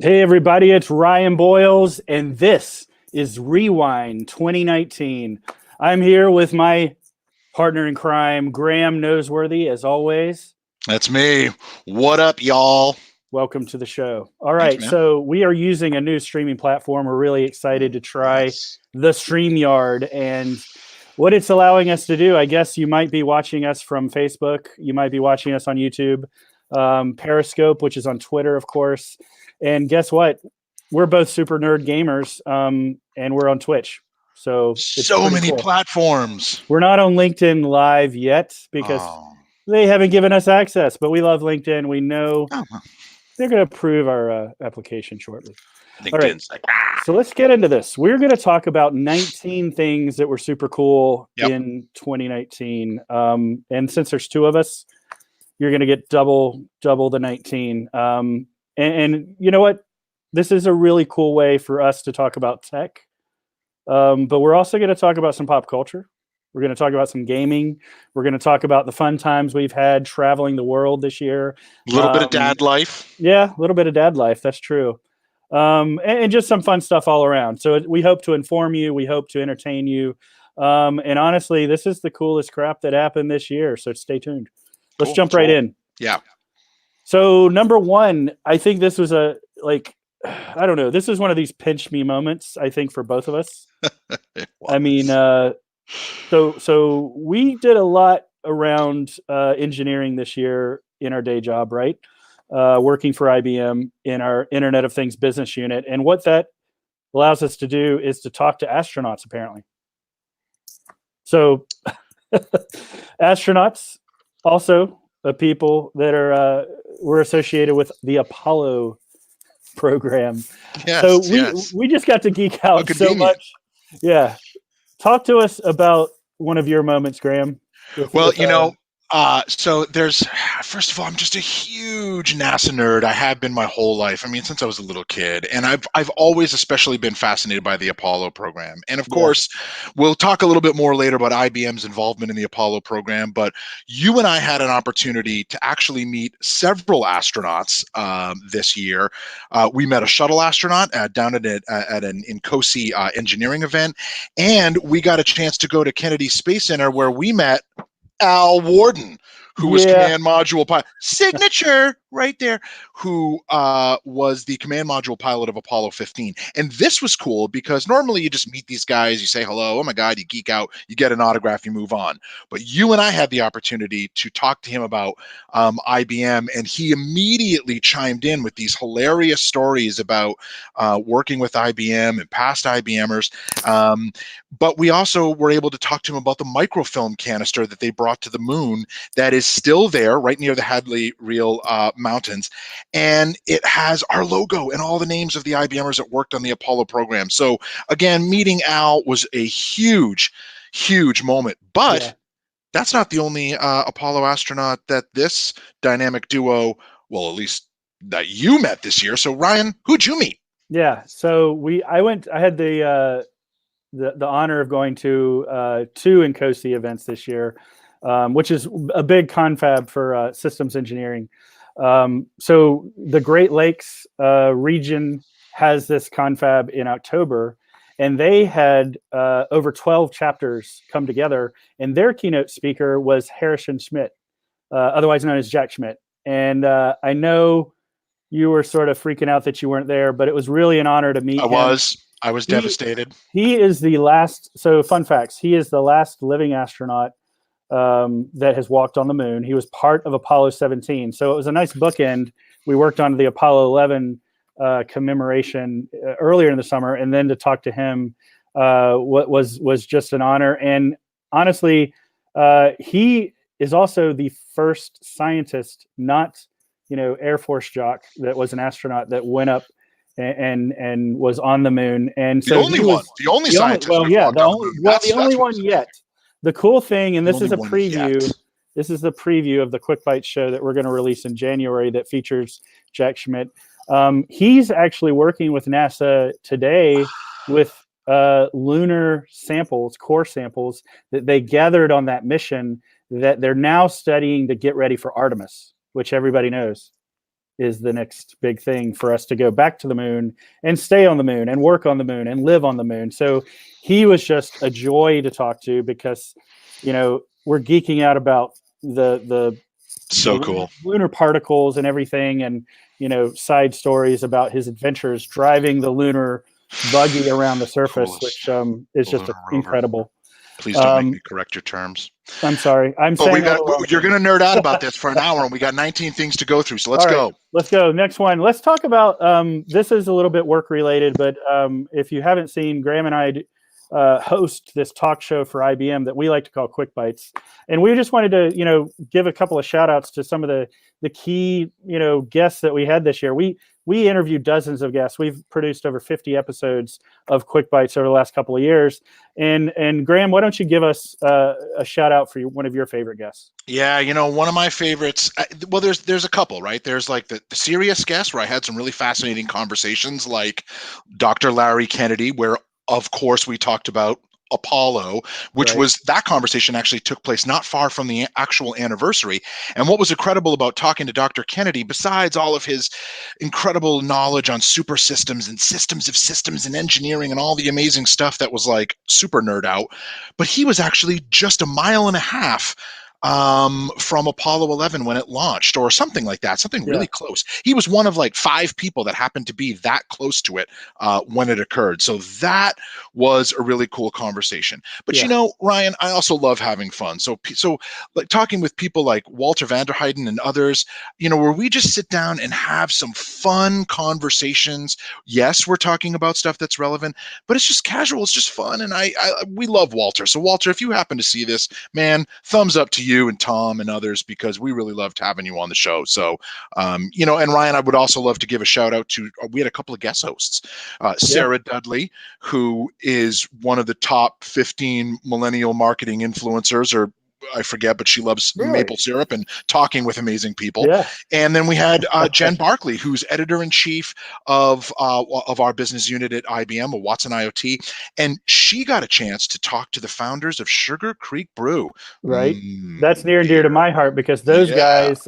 Hey, everybody, it's Ryan Boyles, and this is Rewind 2019. I'm here with my partner in crime, Graeme Noseworthy, as always. That's me. What up, y'all? Welcome to the show. All Thanks, right, man. so we are using a new streaming platform. We're really excited to try Yes. the StreamYard, and what it's allowing us to do. I guess you might be watching us from Facebook. You might be watching us on YouTube, Periscope, which is on Twitter, of course. And guess what? We're both super nerd gamers, and we're on Twitch. So it's So pretty many cool. platforms. We're not on LinkedIn Live yet because Oh. they haven't given us access, but we love LinkedIn. We know Oh, well, they're going to approve our application shortly. All right. LinkedIn's like, So let's get into this. We're going to talk about 19 things that were super cool Yep. in 2019. And since there's two of us, you're going to get double the 19. And you know what? This is a really cool way for us to talk about tech. But we're also going to talk about some pop culture. We're going to talk about some gaming. We're going to talk about the fun times we've had traveling the world this year. a little bit of dad life. Yeah, a little bit of dad life. That's true. And just some fun stuff all around. So we hope to inform you. We hope to entertain you. And honestly, this is the coolest crap that happened this year. So stay tuned. Let's Cool, jump right cool. in. Yeah. So number one, I think this was I don't know. This is one of these pinch me moments, I think, for both of us. I mean, so we did a lot around engineering this year in our day job, right? Working for IBM in our Internet of Things business unit. And what that allows us to do is to talk to astronauts, apparently. So astronauts also people that are were associated with the Apollo program. Yes, So we just got to geek out so much. Yeah. Talk to us about one of your moments, Graeme. Well, so there's, first of all, I'm just a huge NASA nerd. I have been my whole life. I mean, since I was a little kid, and I've always especially been fascinated by the Apollo program. And of course, we'll talk a little bit more later about IBM's involvement in the Apollo program. But you and I had an opportunity to actually meet several astronauts this year. We met a shuttle astronaut down at an Incosi engineering event, and we got a chance to go to Kennedy Space Center where we met Al Warden, who was command module pilot, signature right there, who was the command module pilot of Apollo 15. And this was cool because normally you just meet these guys, you say hello, oh my God, you geek out, you get an autograph, you move on. But you and I had the opportunity to talk to him about IBM, and he immediately chimed in with these hilarious stories about working with IBM and past IBMers. But we also were able to talk to him about the microfilm canister that they brought to the moon that is still there right near the Hadley Reel Mountains. And it has our logo and all the names of the IBMers that worked on the Apollo program. So again, meeting Al was a huge, huge moment. But that's not the only Apollo astronaut that this dynamic duo, well, at least that you met this year. So Ryan, who'd you meet? Yeah, so I had the honor of going to two Incosi events this year, which is a big confab for systems engineering. So the Great Lakes region has this confab in October, and they had over 12 chapters come together, and their keynote speaker was Harrison Schmidt, otherwise known as Jack Schmidt. And I know you were sort of freaking out that you weren't there, but it was really an honor to meet him. I was devastated. He is the last. So fun facts. He is the last living astronaut that has walked on the moon. He was part of Apollo 17. So it was a nice bookend. We worked on the Apollo 11 commemoration earlier in the summer, and then to talk to him was just an honor. And honestly, he is also the first scientist, not Air Force jock, that was an astronaut that went up and was on the moon. And so the only scientist. The only one yet. The cool thing, and this is a preview. This is the preview of the QuickBytes show that we're going to release in January that features Jack Schmidt. He's actually working with NASA today with lunar samples, core samples that they gathered on that mission that they're now studying to get ready for Artemis, which everybody knows. is the next big thing for us to go back to the moon and stay on the moon and work on the moon and live on the moon. So he was just a joy to talk to because, we're geeking out about the So cool. lunar particles and everything, and side stories about his adventures driving the lunar buggy around the surface, Coolest. which is just incredible. Please don't make me correct your terms. I'm sorry. You're going to nerd out about this for an hour, and we got 19 things to go through. So let's go. Let's go. Next one. Let's talk about. This is a little bit work related, but if you haven't seen, Graeme and I host this talk show for IBM that we like to call QuickBytes, and we just wanted to give a couple of shout outs to some of the key guests that we had this year. We interviewed dozens of guests. We've produced over 50 episodes of QuickBytes over the last couple of years. And Graeme, why don't you give us a shout out for one of your favorite guests? Yeah, one of my favorites. Well, there's a couple, right? There's like the serious guests where I had some really fascinating conversations, like Dr. Larry Kennedy, where of course we talked about Apollo, which was that conversation actually took place not far from the actual anniversary. And what was incredible about talking to Dr. Kennedy, besides all of his incredible knowledge on super systems and systems of systems and engineering and all the amazing stuff that was like super nerd out, but he was actually just a mile and a half from Apollo 11 when it launched, or something like that, something really close. He was one of like 5 people that happened to be that close to it when it occurred. So that was a really cool conversation. But Ryan, I also love having fun. So like talking with people like Walter Vanderheiden and others, where we just sit down and have some fun conversations. Yes, we're talking about stuff that's relevant, but it's just casual. It's just fun. And we love Walter. So Walter, if you happen to see this, man, thumbs up to you and Tom and others, because we really loved having you on the show. So, and Ryan, I would also love to give a shout out to, we had a couple of guest hosts, Sarah Dudley, who is one of the top 15 millennial marketing influencers, or I forget, but she loves maple syrup and talking with amazing people. Yeah. And then we had Jen Barkley, who's editor-in-chief of our business unit at IBM, of Watson IoT. And she got a chance to talk to the founders of Sugar Creek Brew. Right. That's near and dear to my heart, because those guys,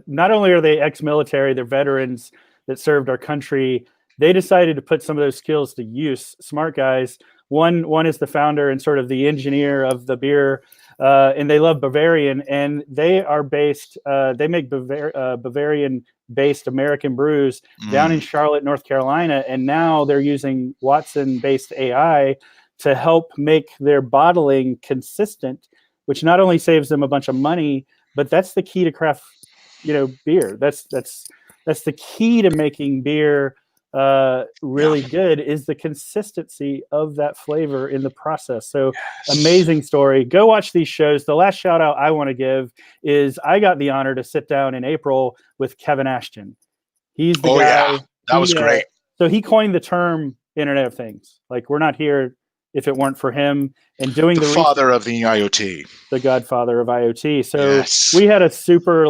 not only are they ex-military, they're veterans that served our country. They decided to put some of those skills to use. Smart guys. One is the founder and sort of the engineer of the beer. And they love Bavarian, and they are based. They make Bavarian-based American brews down in Charlotte, North Carolina, and now they're using Watson-based AI to help make their bottling consistent, which not only saves them a bunch of money, but that's the key to craft, beer. That's the key to making beer really good, is the consistency of that flavor in the process. So amazing story. Go watch these shows. The last shout out I want to give is I got the honor to sit down in April with Kevin Ashton. He's the guy. Yeah. That was great. So he coined the term Internet of Things. Like, we're not here if it weren't for him and doing the father of the IoT, the godfather of IoT. So we had a super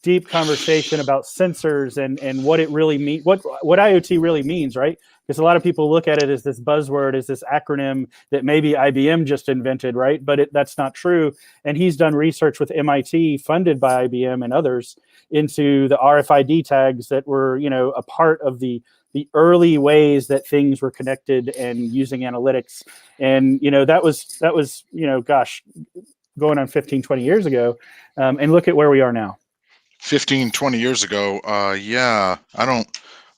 deep conversation about sensors and what it really means, what IoT really means, right? Because a lot of people look at it as this buzzword, as this acronym that maybe IBM just invented, right? But that's not true. And he's done research with MIT, funded by IBM and others, into the RFID tags that were, a part of the early ways that things were connected and using analytics. And, that was, going on 15, 20 years ago. And look at where we are now. 15, 20 years ago.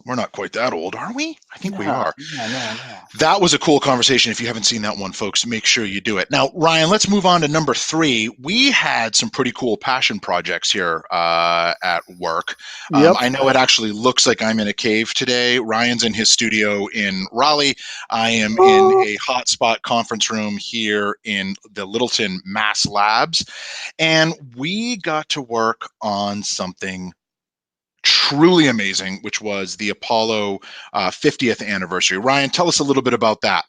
We're not quite that old, are we? I think we are. No. That was a cool conversation. If you haven't seen that one, folks, make sure you do it. Now, Ryan, let's move on to number 3. We had some pretty cool passion projects here at work. I know it actually looks like I'm in a cave today. Ryan's in his studio in Raleigh. I am in a hotspot conference room here in the Littleton Mass Labs. And we got to work on something truly amazing, which was the Apollo 50th anniversary. Ryan, tell us a little bit about that.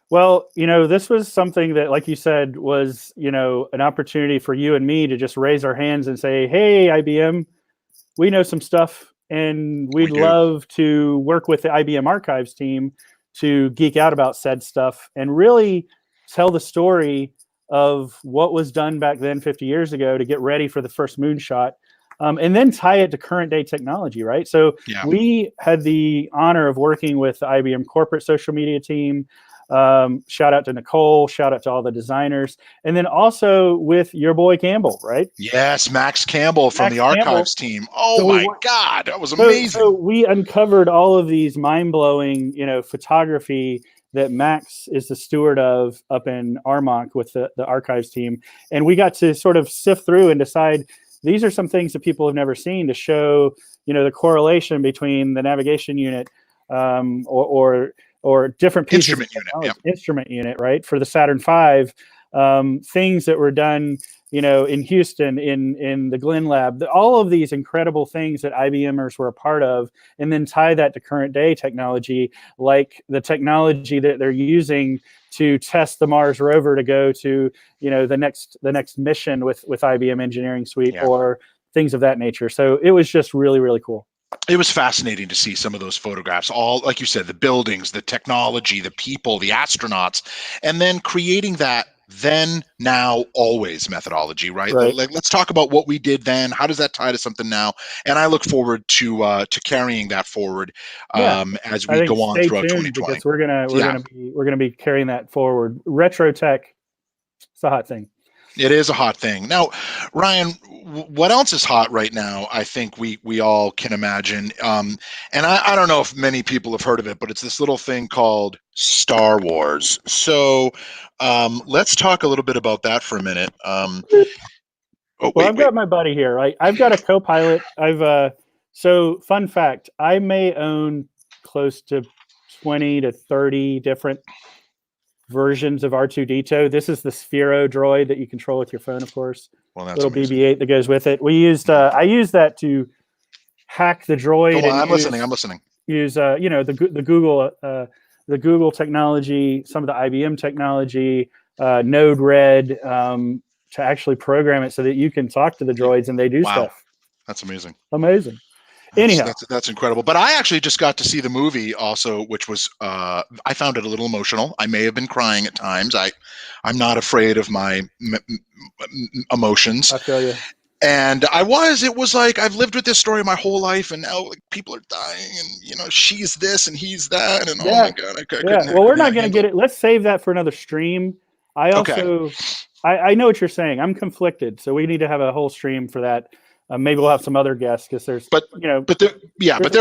Well, this was something that, like you said, was, an opportunity for you and me to just raise our hands and say, hey, IBM, we know some stuff, and we'd love to work with the IBM Archives team to geek out about said stuff and really tell the story of what was done back then 50 years ago to get ready for the first moonshot. and then tie it to current day technology, right? So Yeah. we had the honor of working with the IBM corporate social media team. Shout out to Nicole, shout out to all the designers, and then also with your boy Campbell, right? Yes, Max Campbell from the archives team. Oh my God, that was amazing. So we uncovered all of these mind-blowing, photography that Max is the steward of up in Armonk with the archives team, and we got to sort of sift through and decide these are some things that people have never seen to show, the correlation between the navigation unit or different pieces instrument unit, right? For the Saturn V, things that were done, in Houston, in the Glenn Lab, all of these incredible things that IBMers were a part of, and then tie that to current day technology, like the technology that they're using to test the Mars rover to go to, the next mission with IBM Engineering Suite or things of that nature. So it was just really, really cool. It was fascinating to see some of those photographs, all, like you said, the buildings, the technology, the people, the astronauts, and then creating that then, now, always methodology, right? Like, let's talk about what we did then. How does that tie to something now? And I look forward to carrying that forward as we go on throughout 2020. Because we're gonna be carrying that forward. Retro tech, it's a hot thing. It is a hot thing. Now, Ryan, what else is hot right now? I think we all can imagine. And I don't know if many people have heard of it, but it's this little thing called Star Wars. So let's talk a little bit about that for a minute. I've got my buddy here, right? I've got a co-pilot. So fun fact, I may own close to 20 to 30 different versions of R2-D2. This is the Sphero droid that you control with your phone, of course. Well, that's little amazing. BB-8 that goes with it. I used that to hack the droid. I'm listening. Use the Google technology, some of the IBM technology, Node-RED, to actually program it so that you can talk to the droids and they do stuff. That's amazing. Anyhow, that's incredible. But I actually just got to see the movie also, which was I found it a little emotional. I may have been crying at times. I'm not afraid of my emotions. I feel you. And it was like, I've lived with this story my whole life, and now people are dying, and she's this and he's that, and oh my God, well, we're not going to get it. Let's save that for another stream. I know what you're saying. I'm conflicted, so we need to have a whole stream for that. Maybe we'll have some other guests because there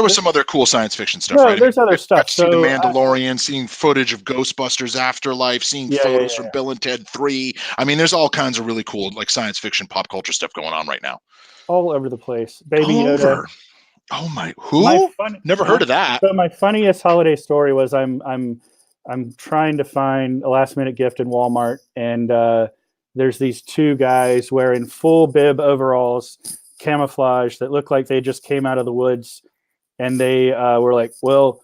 was some other cool science fiction stuff. Right? There's other stuff. See the Mandalorian, seeing footage of Ghostbusters Afterlife, seeing photos from Bill and Ted 3. I mean, there's all kinds of really cool like science fiction, pop culture stuff going on right now. All over the place. Baby Yoda. Oh my! Who? Never heard of that. So my funniest holiday story was I'm trying to find a last minute gift in Walmart, and there's these two guys wearing full bib overalls, camouflage, that look like they just came out of the woods, and they were like, well,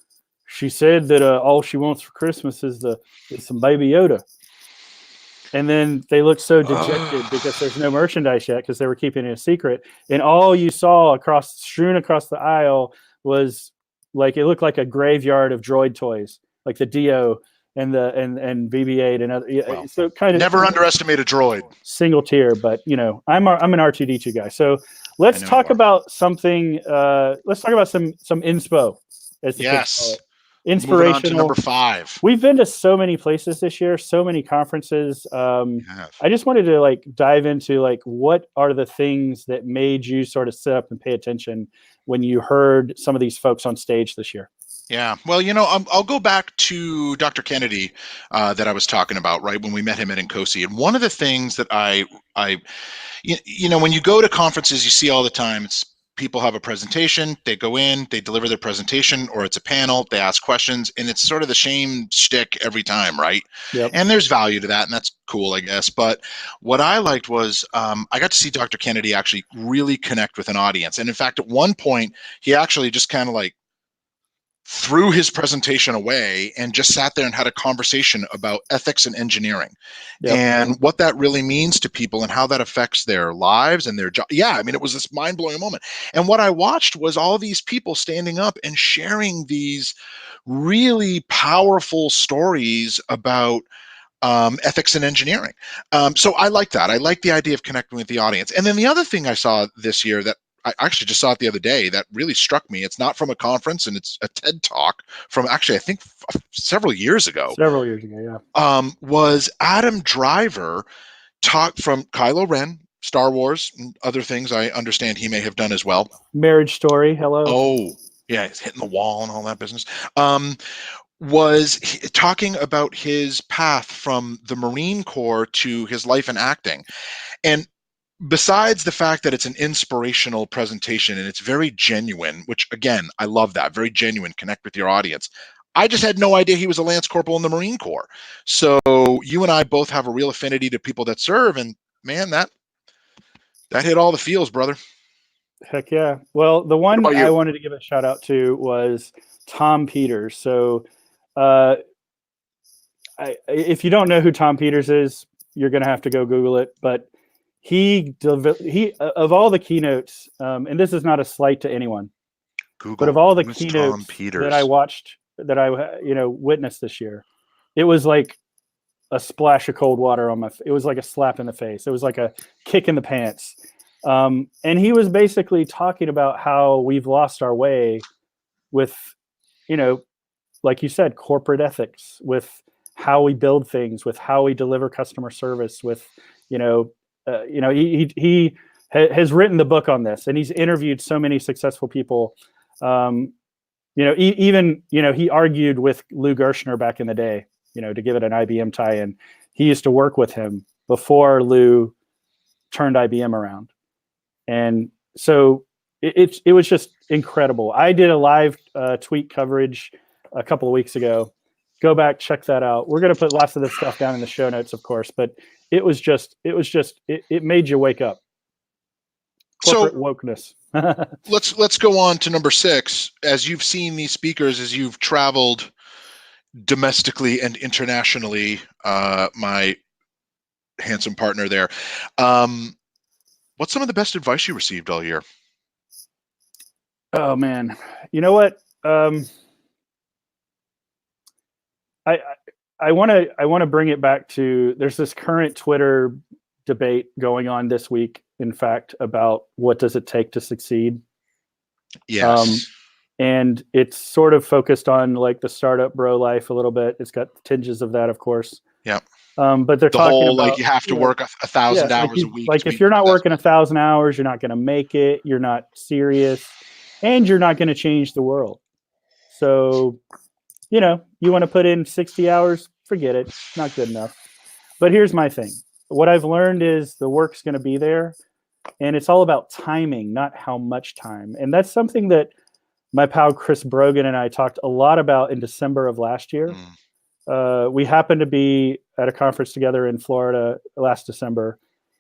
she said that all she wants for Christmas is some Baby Yoda. And then they looked so dejected because there's no merchandise yet because they were keeping it a secret. And all you saw strewn across the aisle was like, it looked like a graveyard of droid toys, like the Dio and BB-8 and other. So kind of never underestimate a droid. Single tier, but I'm an R2-D2 guy. So let's talk about something. Let's talk about some inspo. As the kids call it. Inspirational. Moving on to number 5. We've been to so many places this year, so many conferences. I just wanted to dive into what are the things that made you sort of sit up and pay attention when you heard some of these folks on stage this year. Yeah, well, I'll go back to Dr. Kennedy that I was talking about, right, when we met him at Nkosi. And one of the things that when you go to conferences, you see all the time, it's people have a presentation, they go in, they deliver their presentation, or it's a panel, they ask questions, and it's sort of the same shtick every time, right? Yep. And there's value to that, and that's cool, I guess. But what I liked was I got to see Dr. Kennedy actually really connect with an audience. And in fact, at one point, he actually just kind of threw his presentation away and just sat there and had a conversation about ethics and engineering. Yep. And what that really means to people and how that affects their lives and their job. Yeah, I mean, it was this mind-blowing moment. And what I watched was all these people standing up and sharing these really powerful stories about ethics and engineering. So I like that. I like the idea of connecting with the audience. And then the other thing I saw this year that I actually just saw it the other day that really struck me. It's not from a conference, and it's a TED Talk from actually, I think, several years ago. Several years ago, yeah. Was Adam Driver talk from Kylo Ren, Star Wars, and other things I understand he may have done as well. Marriage Story, hello. Oh, yeah, he's hitting the wall and all that business. Was talking about his path from the Marine Corps to his life in acting. And besides the fact that it's an inspirational presentation and it's very genuine, which again, I love that, very genuine, connect with your audience. I just had no idea he was a Lance Corporal in the Marine Corps. So you and I both have a real affinity to people that serve, and man, that hit all the feels, brother. Heck yeah. Well, the one I wanted to give a shout out to was Tom Peters. So if you don't know who Tom Peters is, you're going to have to go Google it. But he of all the keynotes, and this is not a slight to anyone, Google, but of all the keynotes that I watched, that I witnessed this year, it was like a splash of cold water on it was like a slap in the face. It was like a kick in the pants. And he was basically talking about how we've lost our way with, like you said, corporate ethics, with how we build things, with how we deliver customer service, with, he has written the book on this, and he's interviewed so many successful people. He argued with Lou Gerstner back in the day, to give it an IBM tie-in. He used to work with him before Lou turned IBM around. And so it was just incredible. I did a live tweet coverage a couple of weeks ago. Go back, check that out. We're going to put lots of this stuff down in the show notes, of course, but it made you wake up. Corporate wokeness. let's go on to number 6. As you've seen these speakers, as you've traveled domestically and internationally, my handsome partner there, what's some of the best advice you received all year? Oh man, you know what? I want to bring it back to, there's this current Twitter debate going on this week, in fact, about what does it take to succeed. Yes. And it's sort of focused on like the startup bro life a little bit. It's got tinges of that, of course. Yeah. But they're talking about, like, you have to work 1,000 hours a week. Like if you're not working 1,000 hours, you're not going to make it. You're not serious, and you're not going to change the world. So, you want to put in 60 hours, forget it. It's not good enough. But here's my thing. What I've learned is the work's going to be there, and it's all about timing, not how much time. And that's something that my pal Chris Brogan and I talked a lot about in December of last year. We happened to be at a conference together in Florida last December,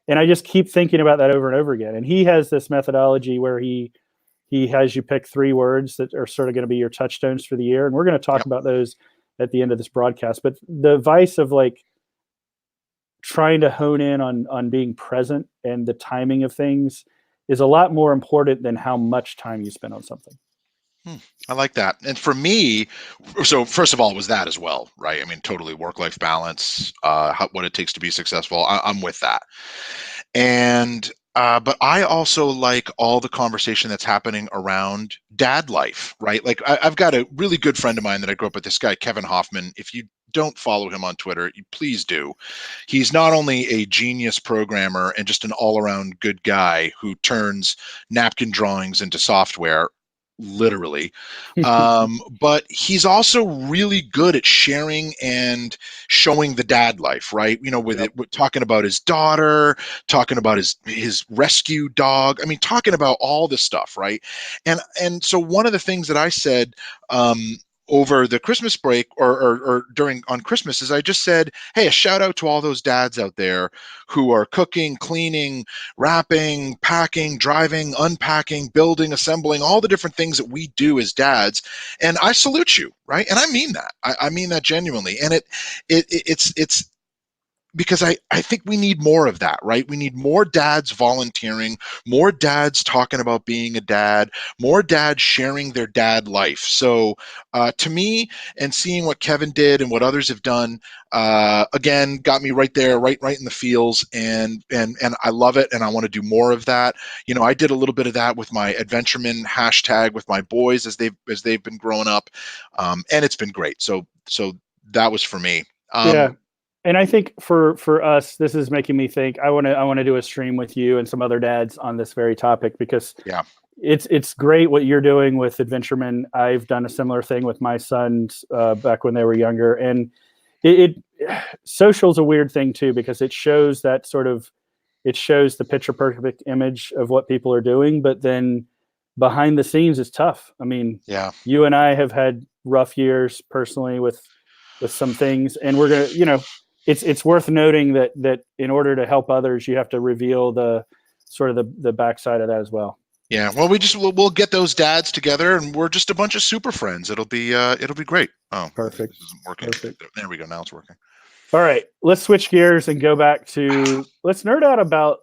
and I just keep thinking about that over and over again. And he has this methodology where he has you pick 3 words that are sort of going to be your touchstones for the year, and we're going to talk about those at the end of this broadcast. But the advice of like trying to hone in on being present and the timing of things is a lot more important than how much time you spend on something. I like that. And for me, so first of all, it was that as well, right? I mean, totally work-life balance, what it takes to be successful. I'm with that. And but I also like all the conversation that's happening around dad life, right? Like I've got a really good friend of mine that I grew up with, this guy, Kevin Hoffman. If you don't follow him on Twitter, you please do. He's not only a genius programmer and just an all-around good guy who turns napkin drawings into software, literally, but he's also really good at sharing and showing the dad life, right? With talking about his daughter, talking about his rescue dog. I mean, talking about all this stuff, right? And so one of the things that I said over the Christmas break or on Christmas is I just said, hey, a shout out to all those dads out there who are cooking, cleaning, wrapping, packing, driving, unpacking, building, assembling, all the different things that we do as dads. And I salute you, right? And I mean that. I mean that genuinely. And it's because I think we need more of that, right? We need more dads volunteering, more dads talking about being a dad, more dads sharing their dad life. So to me, and seeing what Kevin did and what others have done, again, got me right there, right in the feels, and I love it, and I want to do more of that. You know, I did a little bit of that with my Adventureman hashtag with my boys as they've been growing up, and it's been great. So that was for me. Yeah. And I think for us, this is making me think I want to do a stream with you and some other dads on this very topic, because yeah, it's great what you're doing with Adventureman. I've done a similar thing with my sons back when they were younger, and it social's a weird thing too, because it shows that it shows the picture perfect image of what people are doing, but then behind the scenes it's tough. I mean, yeah. you and I have had rough years personally with some things, and we're gonna, it's worth noting that in order to help others, you have to reveal the sort of the backside of that as well. Yeah, well, we'll get those dads together, and we're just a bunch of super friends. It'll be great. Oh, Perfect. This isn't working. Perfect. There we go. Now it's working. All right, let's switch gears and go back to let's nerd out about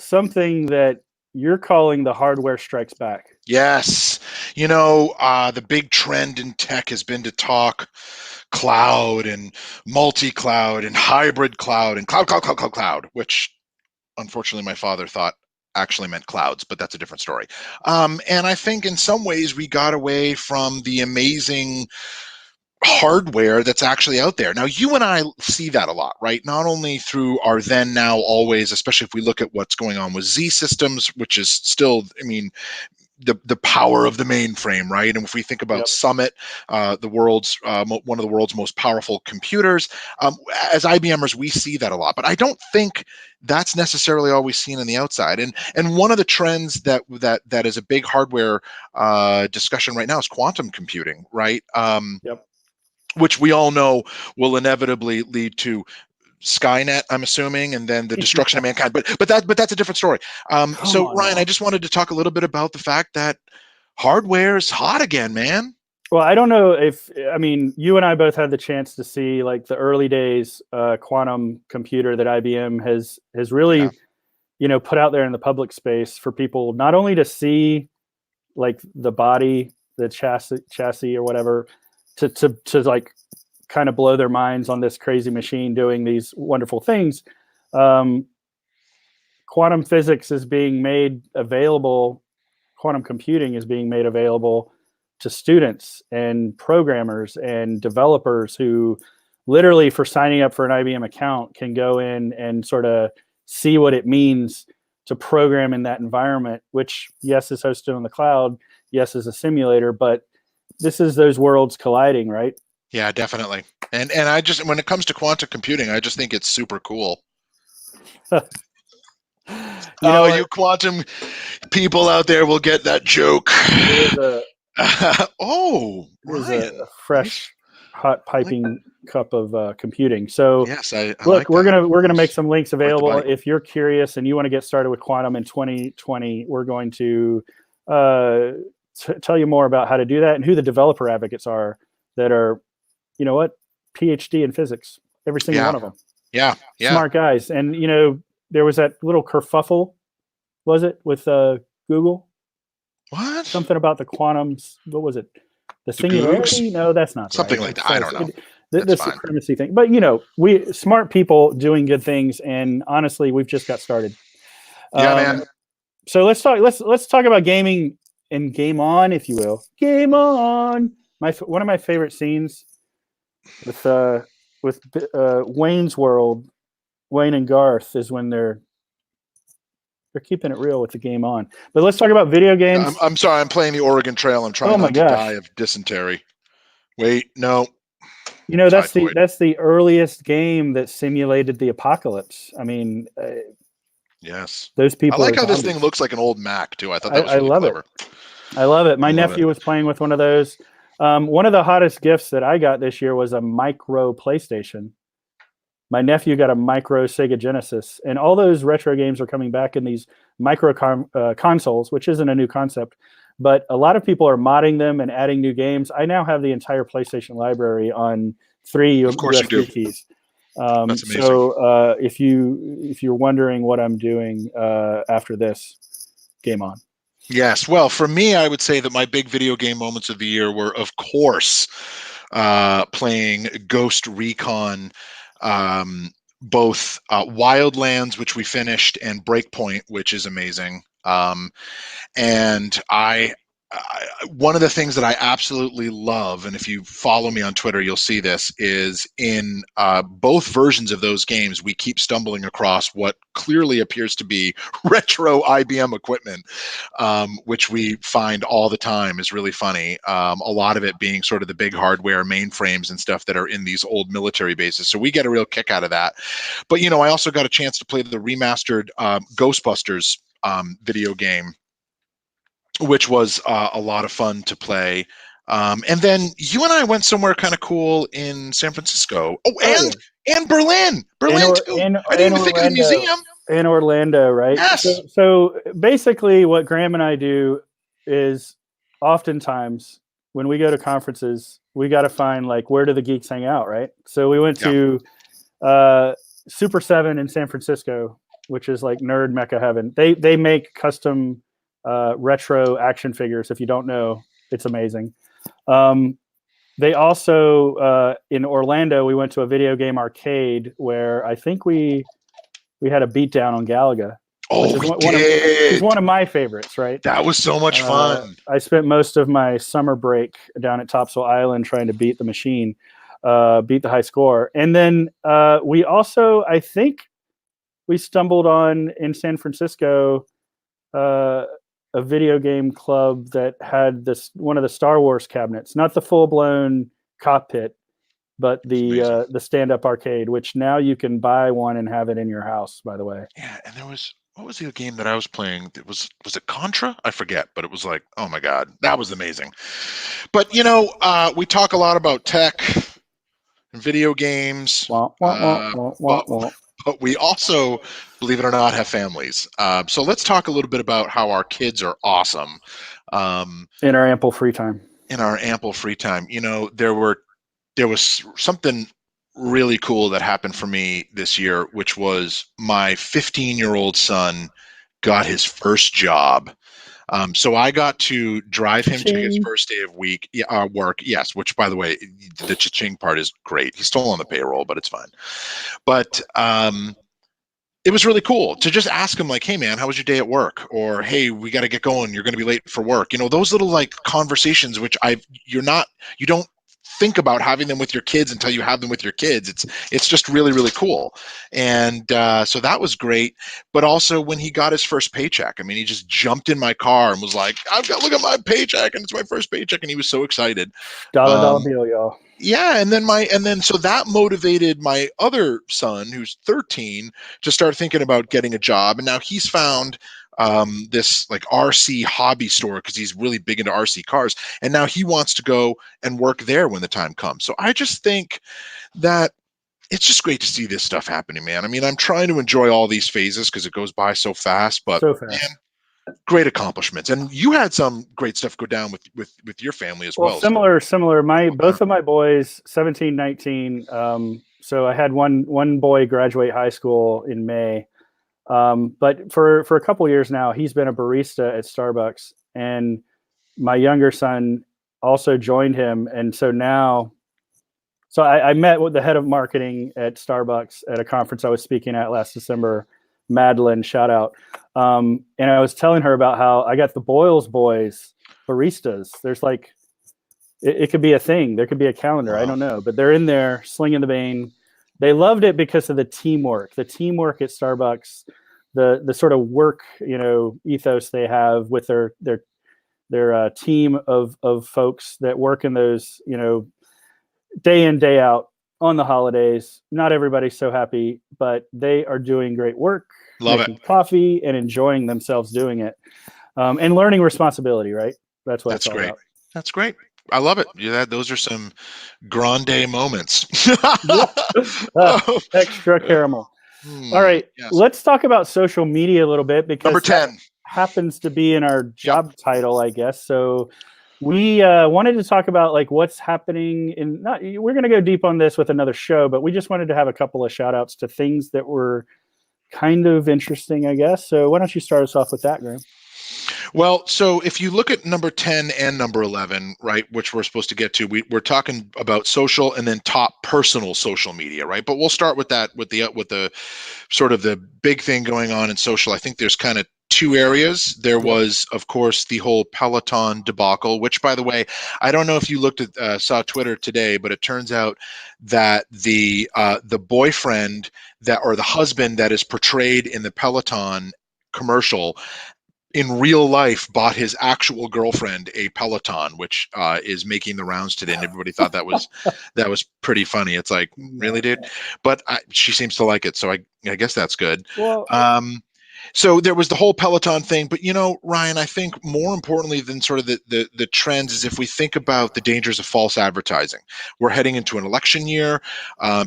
something that you're calling the hardware strikes back. Yes, the big trend in tech has been to talk cloud and multi-cloud and hybrid cloud and cloud, which unfortunately my father thought actually meant clouds, but that's a different story. And I think in some ways we got away from the amazing hardware that's actually out there. Now, you and I see that a lot, right? Not only through our then, now, always, especially if we look at what's going on with Z Systems, which is still, I mean, the power of the mainframe, right? And if we think about Summit, the world's one of the world's most powerful computers, as IBMers, we see that a lot. But I don't think that's necessarily always seen on the outside. And one of the trends that is a big hardware discussion right now is quantum computing, right? Which we all know will inevitably lead to Skynet, I'm assuming, and then the destruction of mankind. But that's a different story. So Ryan, I just wanted to talk a little bit about the fact that hardware is hot again, man. Well, I don't know you and I both had the chance to see like the early days quantum computer that IBM has really, put out there in the public space for people not only to see like the body, the chassis or whatever, to like kind of blow their minds on this crazy machine doing these wonderful things. Quantum physics is being made available. Quantum computing is being made available to students and programmers and developers who literally, for signing up for an IBM account, can go in and sort of see what it means to program in that environment, which, yes, is hosted on the cloud. Yes, is a simulator, but this is those worlds colliding, right? Yeah, definitely. And I just, when it comes to quantum computing, I just think it's super cool. You quantum people out there will get that joke. Ryan. A fresh, hot piping cup of computing. So yes, I look, like we're gonna make some links available if you're curious and you want to get started with quantum in 2020. We're going to tell you more about how to do that and who the developer advocates are that are, PhD in physics, every single one of them. Yeah. Smart guys. And, there was that little kerfuffle, was it, with Google? What? Something about the quantums. What was it? The singularity? No, that's not something right. like that. I don't know. The supremacy thing. But, we smart people doing good things. And honestly, we've just got started. Yeah, man. So let's talk about gaming and game on, if you will. Game on. One of my favorite scenes with Wayne's World, Wayne and Garth, is when they're keeping it real with the game on. But let's talk about video games. I'm sorry, I'm playing the Oregon Trail. I'm trying not to die of dysentery. Wait, no. That's the earliest game that simulated the apocalypse. I mean, yes. Those people. I like how this thing looks like an old Mac too. I thought that was really clever. I love it. My nephew was playing with one of those. One of the hottest gifts that I got this year was a micro PlayStation. My nephew got a micro Sega Genesis, and all those retro games are coming back in these micro consoles, which isn't a new concept, but a lot of people are modding them and adding new games. I now have the entire PlayStation library on 3 USB keys. That's amazing. So if you're wondering what I'm doing after this, game on. Yes. Well, for me, I would say that my big video game moments of the year were, of course, playing Ghost Recon, both Wildlands, which we finished, and Breakpoint, which is amazing. And one of the things that I absolutely love, and if you follow me on Twitter, you'll see this, is in both versions of those games, we keep stumbling across what clearly appears to be retro IBM equipment, which we find all the time is really funny. A lot of it being sort of the big hardware mainframes and stuff that are in these old military bases. So we get a real kick out of that. But, I also got a chance to play the remastered Ghostbusters video game, which was a lot of fun to play. And then you and I went somewhere kind of cool in San Francisco. Oh, and Berlin too. I didn't even think of the museum. In Orlando, right? Yes. So basically what Graham and I do is oftentimes when we go to conferences, we got to find like, where do the geeks hang out, right? So we went to Super 7 in San Francisco, which is like nerd mecca heaven. They make custom retro action figures. If you don't know, it's amazing. They also in Orlando, we went to a video game arcade where I think we had a beatdown on Galaga. Oh, which is one of my favorites, right? That was so much fun. I spent most of my summer break down at Topsail Island trying to beat the machine, beat the high score. And then we also, I think we stumbled on in San Francisco a video game club that had one of the Star Wars cabinets, not the full-blown cockpit, but the stand-up arcade, which now you can buy one and have it in your house, by the way. Yeah, and what was the game that I was playing? Was it Contra? I forget, but it was like, oh my God, that was amazing. But we talk a lot about tech and video games. But we also, believe it or not, have families. So let's talk a little bit about how our kids are awesome. In our ample free time. There was something really cool that happened for me this year, which was my 15-year-old son got his first job. So I got to drive him to his first day of work. Yes, which, by the way, the cha-ching part is great. He's still on the payroll, but it's fine. But it was really cool to just ask him, like, hey, man, how was your day at work? Or, hey, we got to get going. You're going to be late for work. Those little, like, conversations, which you don't think about having them with your kids until you have them with your kids. It's just really, really cool. And so that was great. But also when he got his first paycheck, I mean, he just jumped in my car and was like, look at my paycheck, and it's my first paycheck. And he was so excited. Dollar bill, y'all. Yeah. And then so that motivated my other son, who's 13, to start thinking about getting a job. And now he's found this like RC hobby store because he's really big into RC cars, and now he wants to go and work there when the time comes. So I just think that it's just great to see this stuff happening, man. I mean, I'm trying to enjoy all these phases because it goes by so fast, but man, great accomplishments. And you had some great stuff go down with your family as well. Similar. Both of my boys, 17, 19. So I had one boy graduate high school in May. But for a couple of years now, he's been a barista at Starbucks, and my younger son also joined him. And so now, I met with the head of marketing at Starbucks at a conference I was speaking at last December, Madeline, shout out. And I was telling her about how I got the Boyles boys baristas. There's like, it could be a thing. There could be a calendar. Wow. I don't know, but they're in there slinging the bean. They loved it because of the teamwork at Starbucks, the sort of work, ethos they have with their team of folks that work in those, day in, day out on the holidays. Not everybody's so happy, but they are doing great work, making coffee and enjoying themselves doing it, and learning responsibility, right? That's what it's all about. That's great. I love it. Yeah, those are some grande moments. Extra caramel. All right, Let's talk about social media a little bit, because number 10 happens to be in our job title, I guess. So, We wanted to talk about like what's happening in. Not we're going to go deep on this with another show, but we just wanted to have a couple of shout outs to things that were kind of interesting, I guess. So why don't you start us off with that, Graeme? Well, so if you look at number 10 and number 11, right, which we're supposed to get to, we're talking about social and then top personal social media, right? But we'll start with that, with the sort of the big thing going on in social. I think there's kind of two areas. There was, of course, the whole Peloton debacle, which, by the way, I don't know if you looked at saw Twitter today, but it turns out that the boyfriend that, or the husband that is portrayed in the Peloton commercial, in real life bought his actual girlfriend a Peloton, which is making the rounds today, and everybody thought that was pretty funny. It's like, really, dude? But she seems to like it, so I guess that's good. Well, So there was the whole Peloton thing, but Ryan, I think more importantly than sort of the trends is if we think about the dangers of false advertising. We're heading into an election year.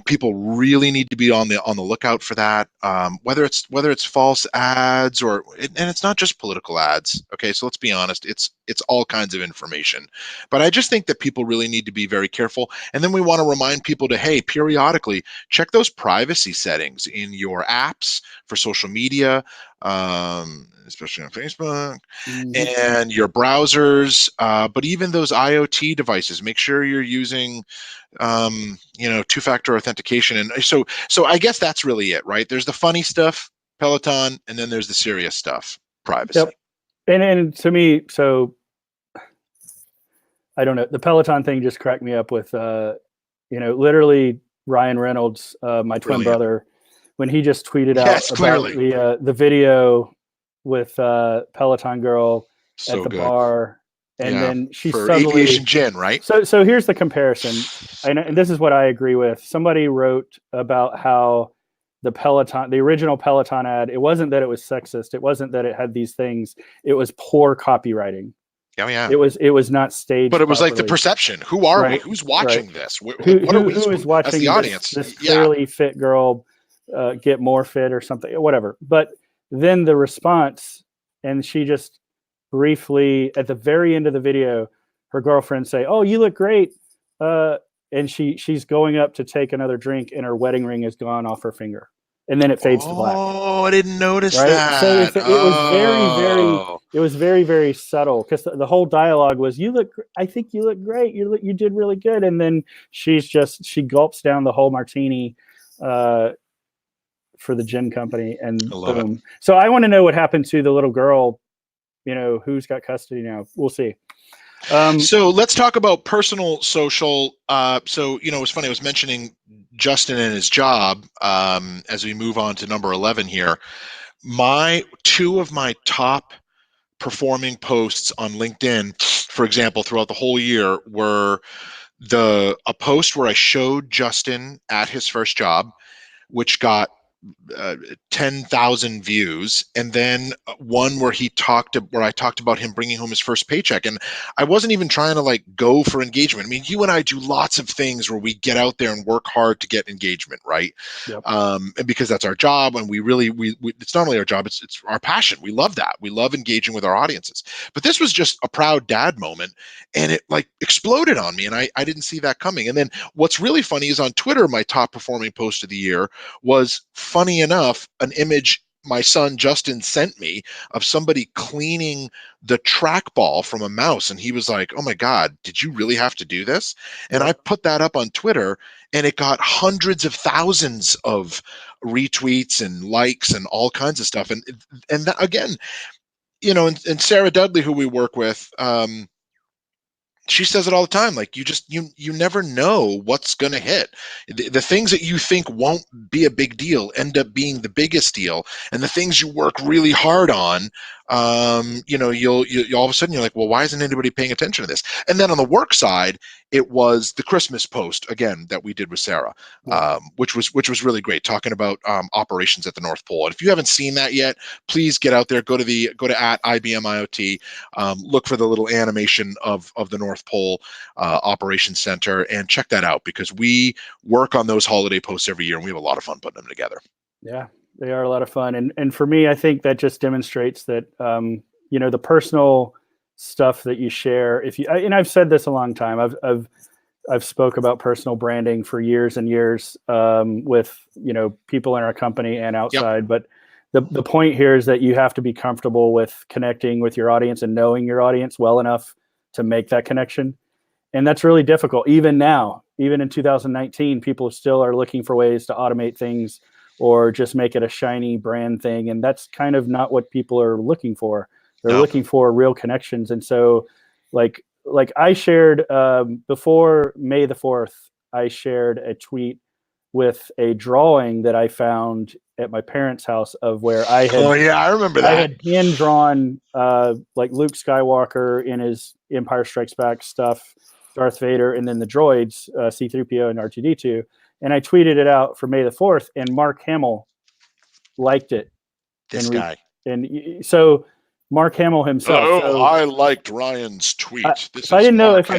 People really need to be on the lookout for that. Whether it's false ads and it's not just political ads. Okay, so let's be honest, it's all kinds of information. But I just think that people really need to be very careful. And then we want to remind people to, hey, periodically check those privacy settings in your apps for social media. Especially on Facebook and your browsers, but even those IoT devices, make sure you're using, two-factor authentication. And so I guess that's really it, right? There's the funny stuff, Peloton, and then there's the serious stuff, privacy. Yep. And to me, so I don't know, the Peloton thing just cracked me up with, literally Ryan Reynolds, my twin brother, when he just tweeted out about the video with Peloton girl at the bar, and then she for suddenly Aviation Gin, right? So here's the comparison, and this is what I agree with. Somebody wrote about how the original Peloton ad, it wasn't that it was sexist, it wasn't that it had these things, it was poor copywriting. Oh yeah. It was not staged. But it was properly. like the perception. Who are we? Who's watching this? What are we? Who is watching the audience? This clearly fit girl get more fit or something, whatever. But then the response, and she just briefly at the very end of the video, her girlfriend say, "Oh, you look great," and she's going up to take another drink, and her wedding ring is gone off her finger. And then it fades to black. Oh, I didn't notice that. So it was very, very subtle, because the whole dialogue was, I think you look great. You did really good. And then she gulps down the whole martini for the gin company, and boom. It. So I want to know what happened to the little girl, who's got custody now. We'll see. So let's talk about personal social. So it was funny. I was mentioning Justin and his job as we move on to number 11 here. Two of my top performing posts on LinkedIn, for example, throughout the whole year were a post where I showed Justin at his first job, which got 10,000 views, and then one where I talked about him bringing home his first paycheck. And I wasn't even trying to go for engagement. I mean, you and I do lots of things where we get out there and work hard to get engagement, right? Yep. And because that's our job, and we it's not only our job, it's our passion. We love that. We love engaging with our audiences. But this was just a proud dad moment, and it exploded on me, and I didn't see that coming. And then what's really funny is on Twitter, my top performing post of the year was, funny enough, an image my son Justin sent me of somebody cleaning the trackball from a mouse, and he was like, "Oh my God, did you really have to do this?" And I put that up on Twitter, and it got hundreds of thousands of retweets and likes and all kinds of stuff. And that, again, and Sarah Dudley, who we work with, she says it all the time. You never know what's going to hit. The things that you think won't be a big deal end up being the biggest deal. And the things you work really hard on, you'll all of a sudden you're like, well, why isn't anybody paying attention to this? And then on the work side, it was the Christmas post again that we did with Sarah, which was really great, talking about operations at the North Pole. And if you haven't seen that yet, please get out there, go to at IBM IoT, look for the little animation of the North Pole Operations Center, and check that out, because we work on those holiday posts every year, and we have a lot of fun putting them together. Yeah, they are a lot of fun. And for me, I think that just demonstrates that, the personal stuff that you share. And I've said this a long time. I've spoke about personal branding for years and years with people in our company and outside. Yep. But the point here is that you have to be comfortable with connecting with your audience and knowing your audience well enough to make that connection. And that's really difficult. Even now, even in 2019, people still are looking for ways to automate things or just make it a shiny brand thing. And that's kind of not what people are looking for. They're looking for real connections. And so like I shared before May the 4th, I shared a tweet with a drawing that I found at my parents' house of where I had. Oh yeah, I remember that. I had hand drawn like Luke Skywalker in his Empire Strikes Back stuff, Darth Vader, and then the droids, C-3PO and R2-D2. And I tweeted it out for May the 4th, and Mark Hamill liked it. This guy. And so Mark Hamill himself. Oh, I liked Ryan's tweet. I didn't know if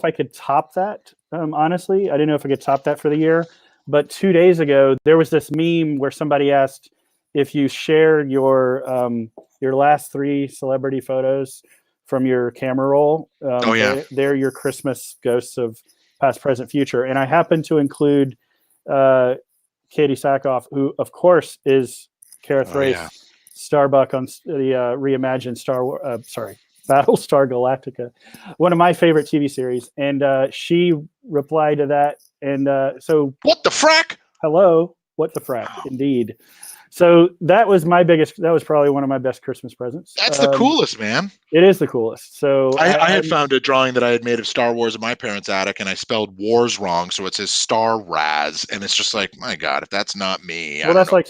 I could top that. Honestly, I didn't know if I could top that for the year. But 2 days ago, there was this meme where somebody asked if you share your last 3 celebrity photos from your camera roll. They're your Christmas ghosts of past, present, future. And I happened to include Katie Sackhoff, who, of course, is Kareth Race. Starbuck on the reimagined Battlestar Galactica, one of my favorite TV series, and she replied to that, and so what the frack? Hello, what the frack? Wow. Indeed. So that was probably one of my best Christmas presents. That's the coolest, man. It is the coolest. So I had found a drawing that I had made of Star Wars in my parents' attic, and I spelled wars wrong, so it says Star Raz, and it's just like, my God, if that's not me. Well, that's like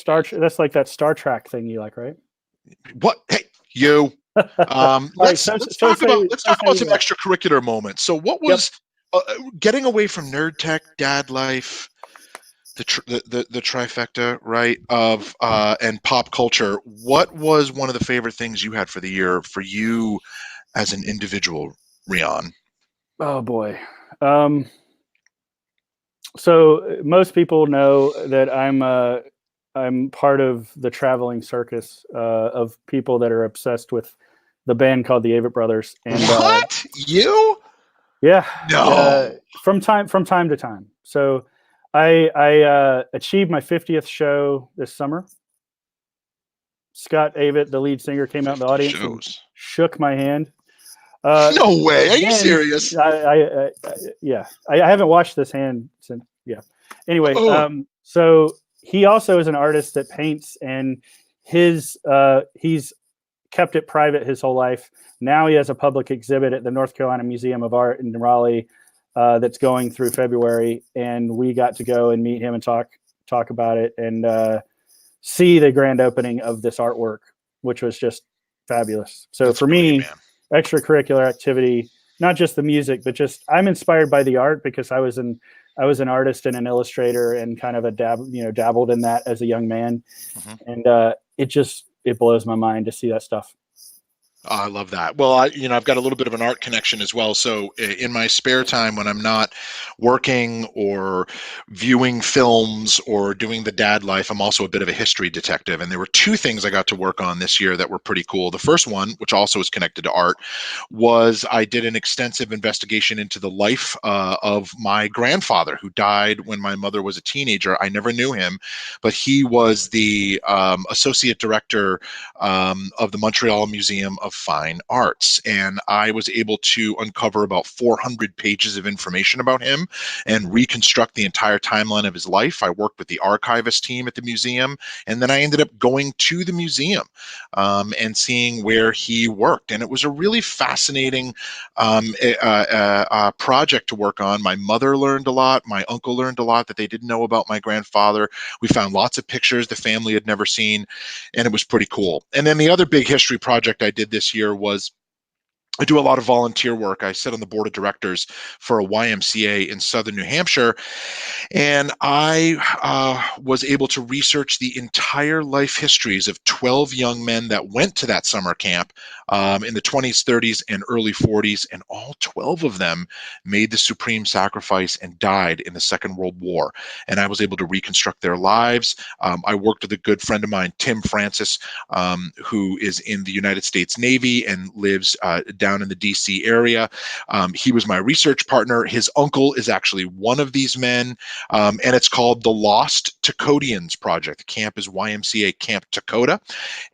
that Star Trek thing you like, right? What? Hey, you. Let's talk about some extracurricular moments. So, what was getting away from nerd tech, dad life? The trifecta, right, of and pop culture. What was one of the favorite things you had for the year for you as an individual, Ryan? Oh boy. So most people know that I'm part of the traveling circus of people that are obsessed with the band called the Avett Brothers. And what? You? Yeah. No. From time to time. So I achieved my 50th show this summer. Scott Avett, the lead singer, came out in the audience and shook my hand. No way! Are you serious? I haven't washed this hand since. Yeah. Anyway, so he also is an artist that paints, and he's kept it private his whole life. Now he has a public exhibit at the North Carolina Museum of Art in Raleigh. That's going through February, and we got to go and meet him and talk about it and see the grand opening of this artwork, which was just fabulous. So that's for me, extracurricular activity, not just the music, but just I'm inspired by the art because I was an artist and an illustrator and kind of dabbled in that as a young man, and it blows my mind to see that stuff. I love that. Well, I've got a little bit of an art connection as well. So in my spare time, when I'm not working or viewing films or doing the dad life, I'm also a bit of a history detective. And there were 2 things I got to work on this year that were pretty cool. The first one, which also is connected to art, was I did an extensive investigation into the life of my grandfather, who died when my mother was a teenager. I never knew him, but he was the associate director of the Montreal Museum of Fine Arts, and I was able to uncover about 400 pages of information about him and reconstruct the entire timeline of his life. I worked with the archivist team at the museum, and then I ended up going to the museum and seeing where he worked, and it was a really fascinating project to work on. My mother learned a lot. My uncle learned a lot that they didn't know about my grandfather. We found lots of pictures the family had never seen, and it was pretty cool. And then the other big history project I did this year was I do a lot of volunteer work. I sit on the board of directors for a YMCA in southern New Hampshire, and I was able to research the entire life histories of 12 young men that went to that summer camp in the 20s, 30s, and early 40s, and all 12 of them made the supreme sacrifice and died in the Second World War. And I was able to reconstruct their lives. I worked with a good friend of mine, Tim Francis, who is in the United States Navy and lives down in the DC area. He was my research partner. His uncle is actually one of these men, and it's called the Lost Tacodians Project. The camp is YMCA Camp Takota,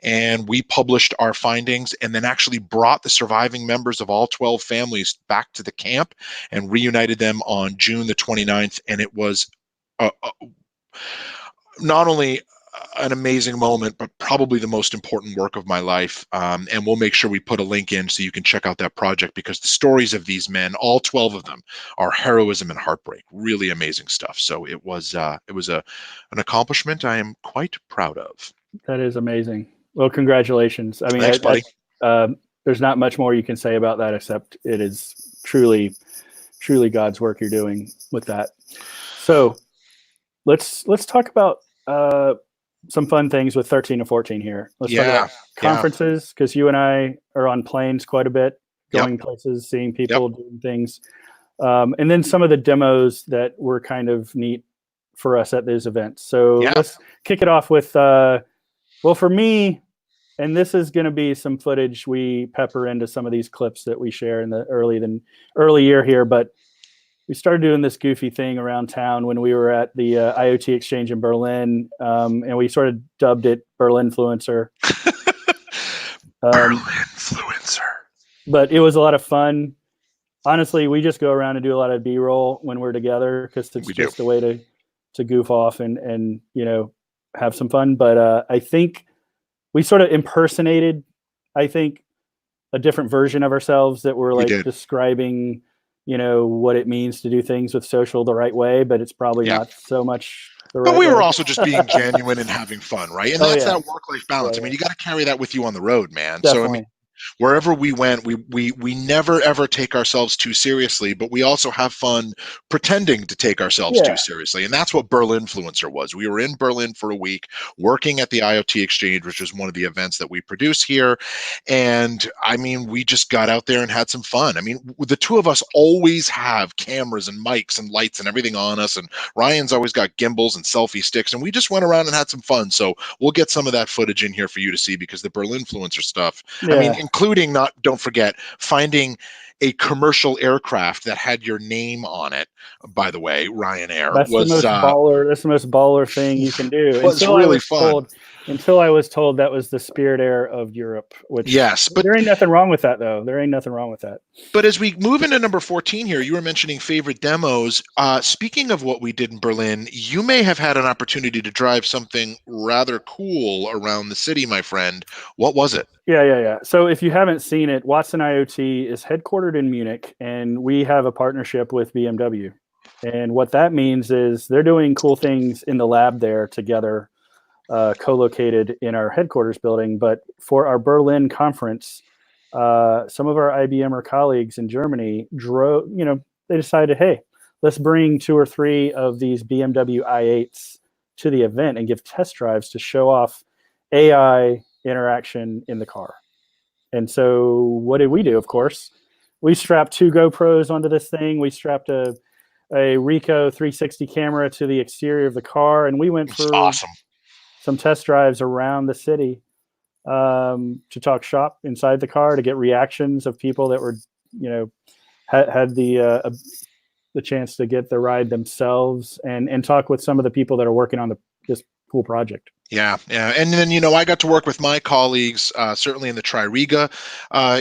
and we published our findings and then actually brought the surviving members of all 12 families back to the camp and reunited them on June the 29th, and it was not only an amazing moment, but probably the most important work of my life. And we'll make sure we put a link in so you can check out that project, because the stories of these men, all 12 of them, are heroism and heartbreak. Really amazing stuff. So it was an accomplishment I am quite proud of. That is amazing. Well, congratulations. I mean, thanks, buddy. There's not much more you can say about that, except it is truly God's work you're doing with that. So let's talk about some fun things with 13 and 14 here. Let's talk about conferences, because you and I are on planes quite a bit, going places, seeing people, doing things. And then some of the demos that were kind of neat for us at those events. So let's kick it off with, well, for me, and this is going to be some footage we pepper into some of these clips that we share in the early year here, but we started doing this goofy thing around town when we were at the IoT Exchange in Berlin, and we sort of dubbed it Berlinfluencer. Berlinfluencer. But it was a lot of fun. Honestly, we just go around and do a lot of B-roll when we're together, because it's just a way to goof off and have some fun. But I think we sort of impersonated, a different version of ourselves that were like describing what it means to do things with social the right way, but it's probably not so much the right way. But we were also just being genuine and having fun, right? And that's that work-life balance. I mean, you got to carry that with you on the road, man. Definitely. So, I mean, wherever we went, we never ever take ourselves too seriously, but we also have fun pretending to take ourselves too seriously. And that's what Berlinfluencer was. We were in Berlin for a week working at the IoT Exchange, which is one of the events that we produce here. And I mean, we just got out there and had some fun. I mean, the two of us always have cameras and mics and lights and everything on us. And Ryan's always got gimbals and selfie sticks. And we just went around and had some fun. So we'll get some of that footage in here for you to see, because the Berlinfluencer stuff, I mean, including don't forget, finding a commercial aircraft that had your name on it, by the way, Ryanair. That's the most baller thing you can do. It was really fun. Until I was told that was the Spirit Air of Europe. Which, but there ain't nothing wrong with that, though. There ain't nothing wrong with that. But as we move into number 14 here, you were mentioning favorite demos. Speaking of what we did in Berlin, you may have had an opportunity to drive something rather cool around the city, my friend. What was it? Yeah. So if you haven't seen it, Watson IoT is headquartered in Munich, and we have a partnership with BMW. And what that means is they're doing cool things in the lab there together, co-located in our headquarters building. But for our Berlin conference, some of our IBMer colleagues in Germany they decided, hey, let's bring 2 or 3 of these BMW i8s to the event and give test drives to show off AI interaction in the car. And so what did we do? Of course, we strapped 2 GoPros onto this thing. We strapped a Ricoh 360 camera to the exterior of the car, and we went for some test drives around the city to talk shop inside the car, to get reactions of people that were, had the chance to get the ride themselves, and talk with some of the people that are working on this cool project. Yeah. And then, I got to work with my colleagues, certainly in the Tririga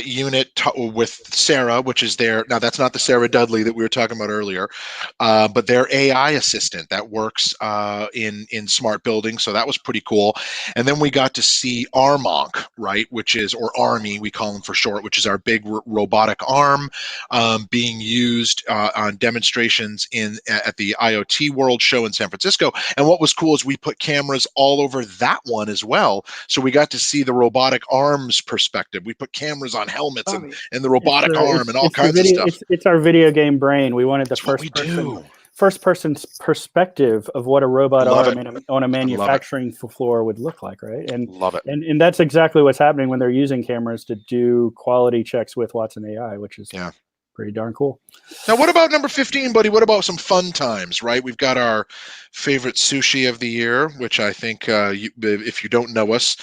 unit with Sarah, which is now that's not the Sarah Dudley that we were talking about earlier, but their AI assistant that works in smart buildings. So that was pretty cool. And then we got to see Armonk, right, or Army, we call him for short, which is our big robotic arm being used on demonstrations at the IoT World Show in San Francisco. And what was cool is we put cameras all over that one as well, so we got to see the robotic arms perspective. We put cameras on helmets and the robotic arm and all kinds of stuff. It's our video game brain. We wanted the first person first person's perspective of what a robot Love arm it. on a Love it. manufacturing floor would look like, right? Love it. And that's exactly what's happening when they're using cameras to do quality checks with Watson AI, which is pretty darn cool. Now, what about number 15, buddy? What about some fun times, right? We've got our favorite sushi of the year, which I think, if you don't know us,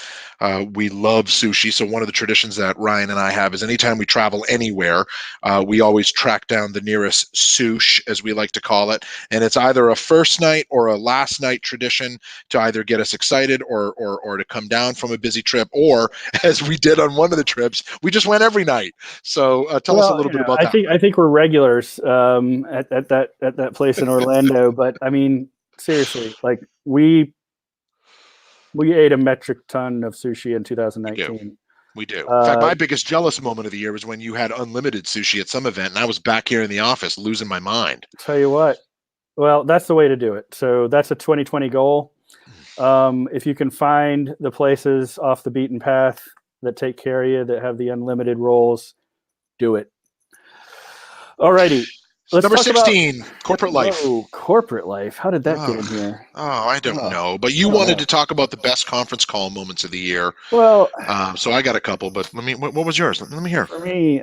we love sushi. So one of the traditions that Ryan and I have is anytime we travel anywhere, we always track down the nearest sush, as we like to call it. And it's either a first night or a last night tradition to either get us excited or to come down from a busy trip, or as we did on one of the trips, we just went every night. So tell us a little bit about that. I think we're regulars at that place in Orlando, but I mean, seriously, like we ate a metric ton of sushi in 2019. We do. In fact, my biggest jealous moment of the year was when you had unlimited sushi at some event, and I was back here in the office losing my mind. Tell you what, well, that's the way to do it. So that's a 2020 goal. If you can find the places off the beaten path that take care of you, that have the unlimited rolls, do it. Alrighty. Number 16, corporate life. Oh, corporate life. How did that get in here? Oh, I don't know. But you wanted to talk about the best conference call moments of the year. Well, so I got a couple, but what was yours? Let me hear. For me,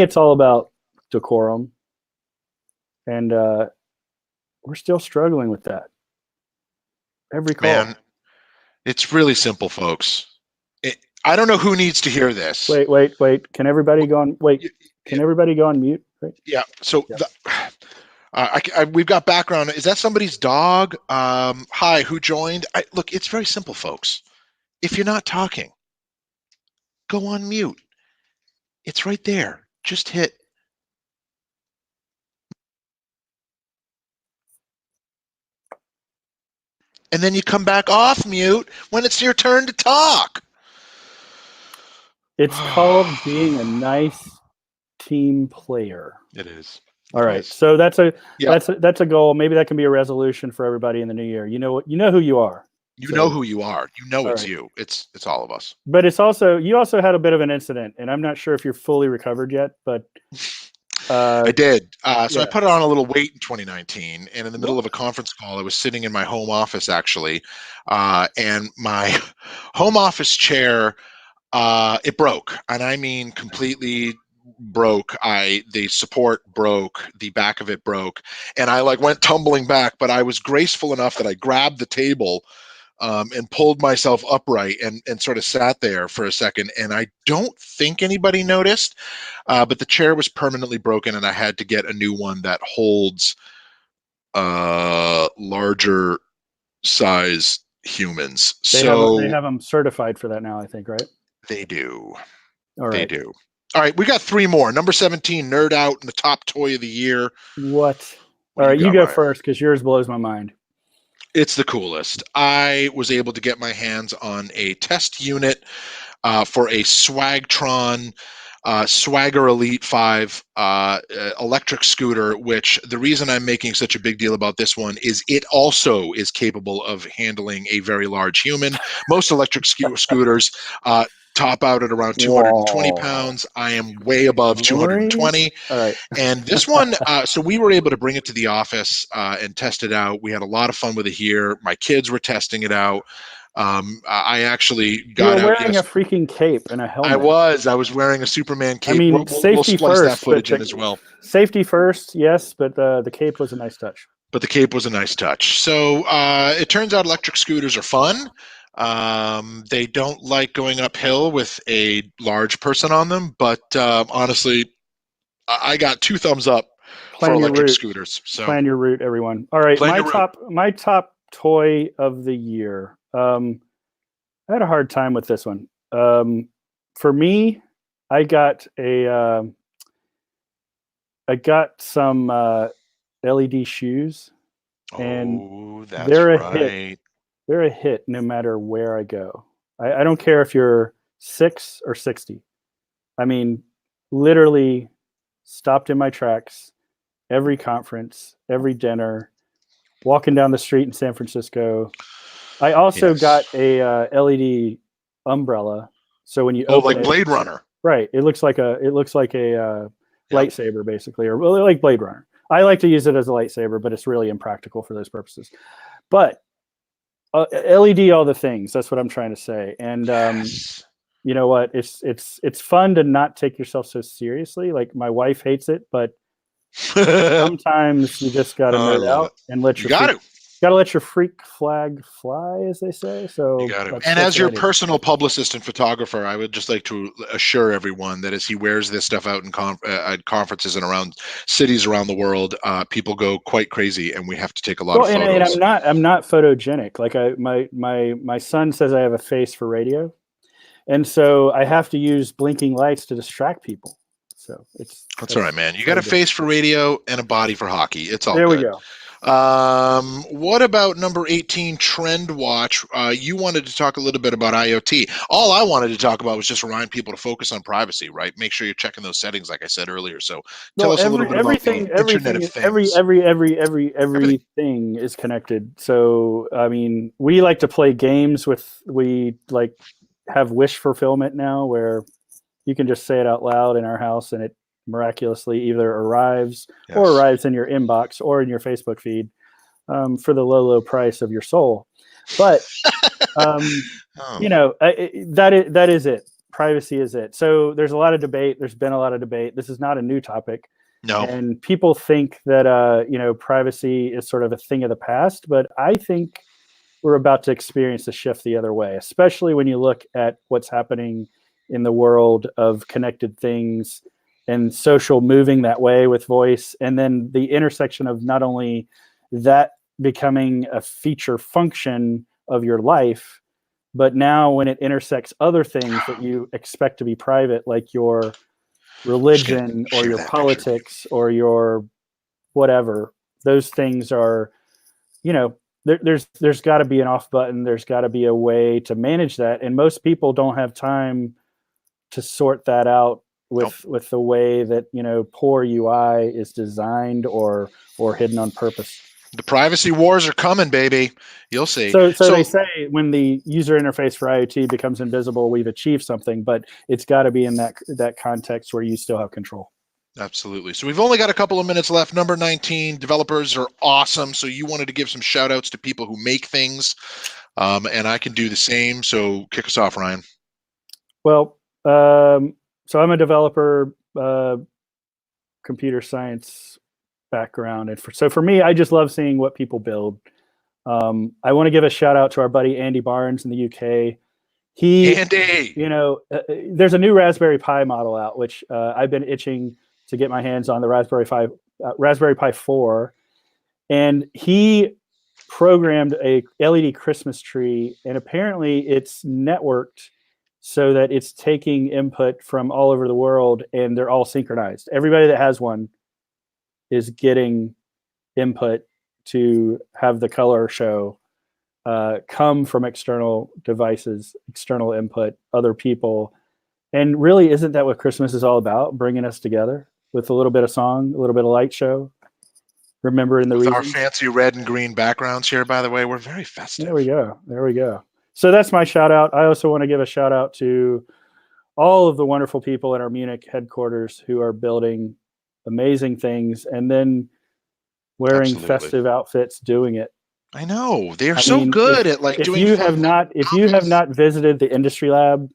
it's all about decorum, and we're still struggling with that. Every call. Man, it's really simple, folks. I don't know who needs to hear this. Wait. Can everybody go on? Can everybody go on mute? Right? Yeah. So we've got background. Is that somebody's dog? Hi, who joined? Look, it's very simple, folks. If you're not talking, go on mute. It's right there. Just hit. And then you come back off mute when it's your turn to talk. It's called being a nice team player. It is. All right. So that's a goal. Maybe that can be a resolution for everybody in the new year. You know who you are. You know who you are. You know it's you. It's all of us. But it's also, you also had a bit of an incident, and I'm not sure if you're fully recovered yet, but I did. So I put on a little weight in 2019, and in the middle of a conference call, I was sitting in my home office actually, and my home office chair, it broke, and I mean completely broke. The support broke, the back of it broke, and I went tumbling back, but I was graceful enough that I grabbed the table and pulled myself upright and sort of sat there for a second, and I don't think anybody noticed, but the chair was permanently broken, and I had to get a new one that holds larger size humans. They have them certified for that now, I think, right? They do. All right. They do. All right, we got 3 more. Number 17, Nerd Out, and the top toy of the year. What? All right, you go first, because yours blows my mind. It's the coolest. I was able to get my hands on a test unit for a Swagtron Swagger Elite 5 electric scooter, which the reason I'm making such a big deal about this one is it also is capable of handling a very large human. Most electric scooters top out at around 220 pounds. I am way above 220. All right. And this one, so we were able to bring it to the office and test it out. We had a lot of fun with it here. My kids were testing it out. I actually got out. You were wearing a freaking cape and a helmet. I was wearing a Superman cape. I mean, safety we'll first. That footage in as well. Safety first, yes, but the cape was a nice touch. But the cape was a nice touch. So it turns out electric scooters are fun. They don't like going uphill with a large person on them, but honestly, I got 2 thumbs up for electric scooters. So plan your route, everyone. All right, my top toy of the year. I had a hard time with this one. For me, I got some LED shoes, and they're a hit. They're a hit no matter where I go. I don't care if you're 6 or 60. I mean, literally stopped in my tracks every conference, every dinner, walking down the street in San Francisco. I also got a LED umbrella. So when you open Blade Runner. Right. It looks like a Yep. lightsaber, basically, or well, like Blade Runner. I like to use it as a lightsaber, but it's really impractical for those purposes. But LED, all the things. That's what I'm trying to say. And Yes. you know what? It's fun to not take yourself so seriously. Like my wife hates it, but sometimes you just got to Oh, I nerd love it. out and let You your got freak, to. got to let your freak flag fly, as they say. You So got to. And that's as your what I do. personal publicist and photographer, I would just like to assure everyone that as he wears this stuff out in at conferences and around cities around the world, people go quite crazy, and we have to take a lot Well, of and photos. I'm not photogenic. Like my son says I have a face for radio, and so I have to use blinking lights to distract people. So That's all right, man. You how got I a do. face for radio and a body for hockey. It's all There we good. go. What about number 18, Trend Watch? You wanted to talk a little bit about IoT. All I wanted to talk about was just remind people to focus on privacy, right? Make sure you're checking those settings, like I said earlier. So tell us a little bit about the Internet of Things. Everything is connected. So I mean, we like to play games we like have wish fulfillment now, where you can just say it out loud in our house, and it miraculously either arrives or Yes. arrives in your inbox or in your Facebook feed for the low price of your soul. But Oh, that is it. Privacy is it. So there's a lot of debate. There's been a lot of debate. This is not a new topic, no. and people think that privacy is sort of a thing of the past. But I think we're about to experience a shift the other way, especially when you look at what's happening in the world of connected things and social moving that way with voice, and then the intersection of not only that becoming a feature function of your life, but now when it intersects other things that you expect to be private, like your Just gonna religion or share your that picture. politics or your whatever, those things are, there's got to be an off button. There's got to be a way to manage that, and most people don't have time to sort that out Nope. with the way that poor UI is designed or hidden on purpose. The privacy wars are coming, baby. You'll see. So they say when the user interface for IoT becomes invisible, we've achieved something, but it's got to be in that context where you still have control. Absolutely. So we've only got a couple of minutes left. Number 19, developers are awesome. So you wanted to give some shout outs to people who make things, and I can do the same. So kick us off, Ryan. Well, so I'm a developer, computer science background, and so for me, I just love seeing what people build. I want to give a shout out to our buddy Andy Barnes in the UK. Andy, there's a new Raspberry Pi model out, which I've been itching to get my hands on, the Raspberry Pi 4, and he programmed a LED Christmas tree, and apparently it's networked so that it's taking input from all over the world, and they're all synchronized. Everybody that has one is getting input to have the color show come from external devices, external input, other people. And really, isn't that what Christmas is all about? Bringing us together with a little bit of song, a little bit of light show. Remembering the with reason. our fancy red and green backgrounds here, by the way, we're very festive. There we go. So that's my shout out. I also want to give a shout out to all of the wonderful people at our Munich headquarters who are building amazing things and then wearing festive outfits doing it. I know they're so good at like doing. If you have not visited the Industry Lab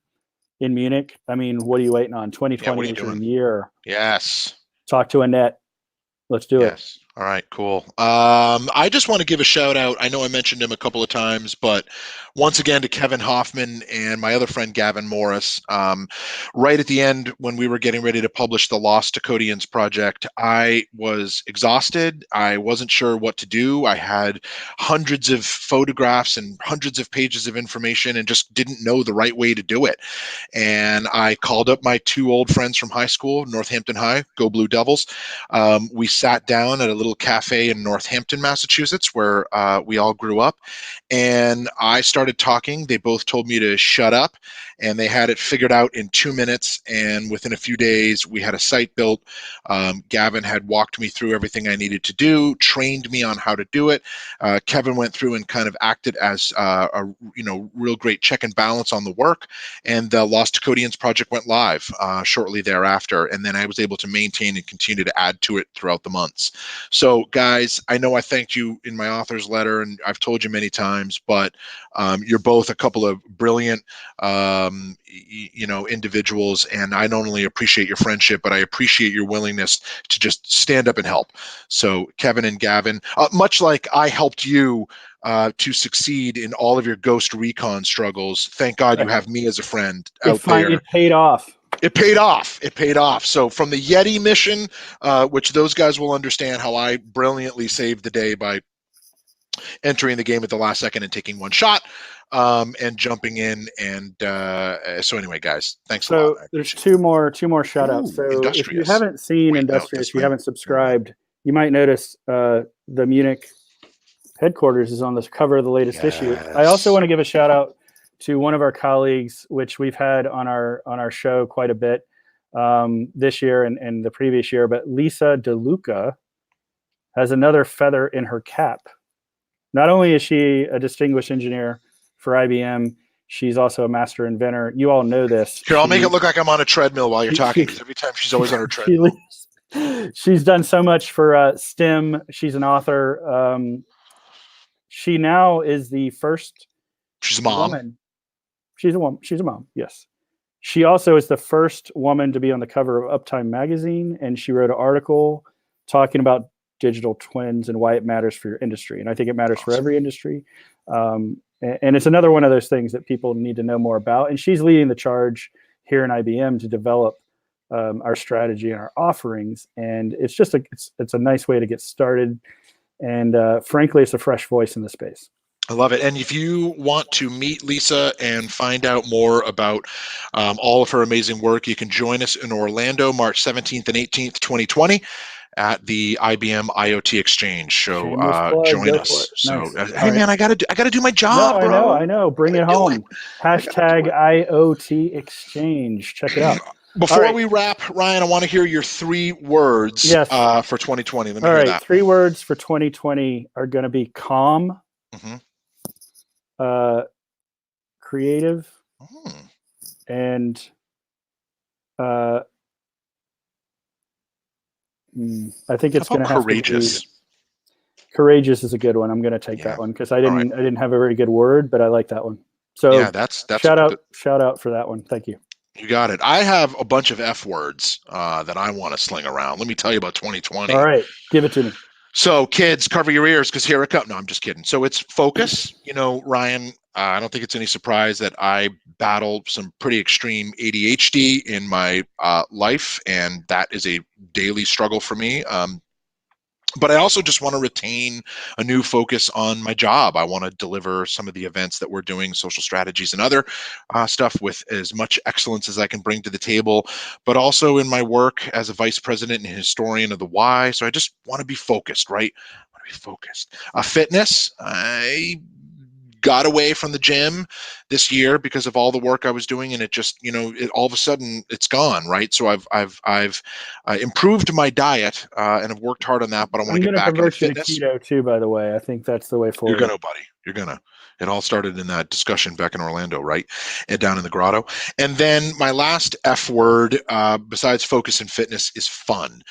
in Munich, I mean, what are you waiting on? 2020 is your year. Yes. Talk to Annette. Let's do it. All right, cool. I just want to give a shout out. I know I mentioned him a couple of times, but once again to Kevin Hoffman and my other friend Gavin Morris. Right at the end, when we were getting ready to publish the Lost Decodians project, I was exhausted. I wasn't sure what to do. I had hundreds of photographs and hundreds of pages of information and just didn't know the right way to do it. And I called up my two old friends from high school, Northampton High, go Blue Devils. We sat down at a little cafe in Northampton, Massachusetts, where we all grew up, and I started talking. They both told me to shut up, and they had it figured out in 2 minutes. And within a few days, we had a site built. Gavin had walked me through everything I needed to do, trained me on how to do it. Kevin went through and kind of acted as a real great check and balance on the work. And the Lost Codians project went live shortly thereafter. And then I was able to maintain and continue to add to it throughout the months. So guys, I know I thanked you in my author's letter, and I've told you many times, but you're both a couple of brilliant individuals, and I not only appreciate your friendship, but I appreciate your willingness to just stand up and help. So Kevin and Gavin, much like I helped you to succeed in all of your Ghost Recon struggles, thank God you have me as a friend out there. It paid off. It paid off. It paid off. So from the Yeti mission, which those guys will understand how I brilliantly saved the day by entering the game at the last second and taking one shot, and jumping in. And so anyway, guys, thanks a lot. So there's two more shout outs. So if you haven't seen Industrious, you haven't subscribed, you might notice the Munich headquarters is on the cover of the latest issue. I also want to give a shout out to one of our colleagues, which we've had on our show quite a bit this year and the previous year, but Lisa DeLuca has another feather in her cap. Not only is she a distinguished engineer for IBM, she's also a master inventor. You all know this. Here, I'll make it look like I'm on a treadmill while you're talking, because every time she's always on her treadmill. She's done so much for STEM. She's an author. She now is the first She's a mom. woman. She's a woman. She's a mom, yes. She also is the first woman to be on the cover of Uptime magazine, and she wrote an article talking about digital twins and why it matters for your industry. And I think it matters for every industry. And it's another one of those things that people need to know more about. And she's leading the charge here in IBM to develop our strategy and our offerings. And it's just it's a nice way to get started. And frankly, it's a fresh voice in the space. I love it. And if you want to meet Lisa and find out more about all of her amazing work, you can join us in Orlando, March 17th and 18th, 2020. At the IBM IoT Exchange. So join us. So nice. Hey man, I gotta do my job, bro. I know. Bring it home. Hashtag IoT Exchange. Check it out. Before we wrap, Ryan, I want to hear your 3 words for 2020. Let me hear that. 3 words for 2020 are going to be calm, creative, and I think it's going to have courageous. Courageous is a good one. I'm going to take that one because I didn't have a very good word, but I like that one. So yeah, that's shout out for that one. Thank you. You got it. I have a bunch of F words that I want to sling around. Let me tell you about 2020. All right, give it to me. So kids, cover your ears because here it comes. No, I'm just kidding. So it's focus. Ryan, I don't think it's any surprise that I battle some pretty extreme ADHD in my life, and that is a daily struggle for me. But I also just want to retain a new focus on my job. I want to deliver some of the events that we're doing, social strategies and other stuff with as much excellence as I can bring to the table, but also in my work as a vice president and historian of the why. So I just want to be focused, right? I want to be focused. Fitness, I got away from the gym this year because of all the work I was doing, and it just, all of a sudden it's gone, right? So I've improved my diet and have worked hard on that, but I want to get back into fitness. To keto too, by the way. I think that's the way forward. You're gonna, buddy. You're gonna. It all started in that discussion back in Orlando, right? And down in the grotto. And then my last F word, besides focus and fitness, is fun.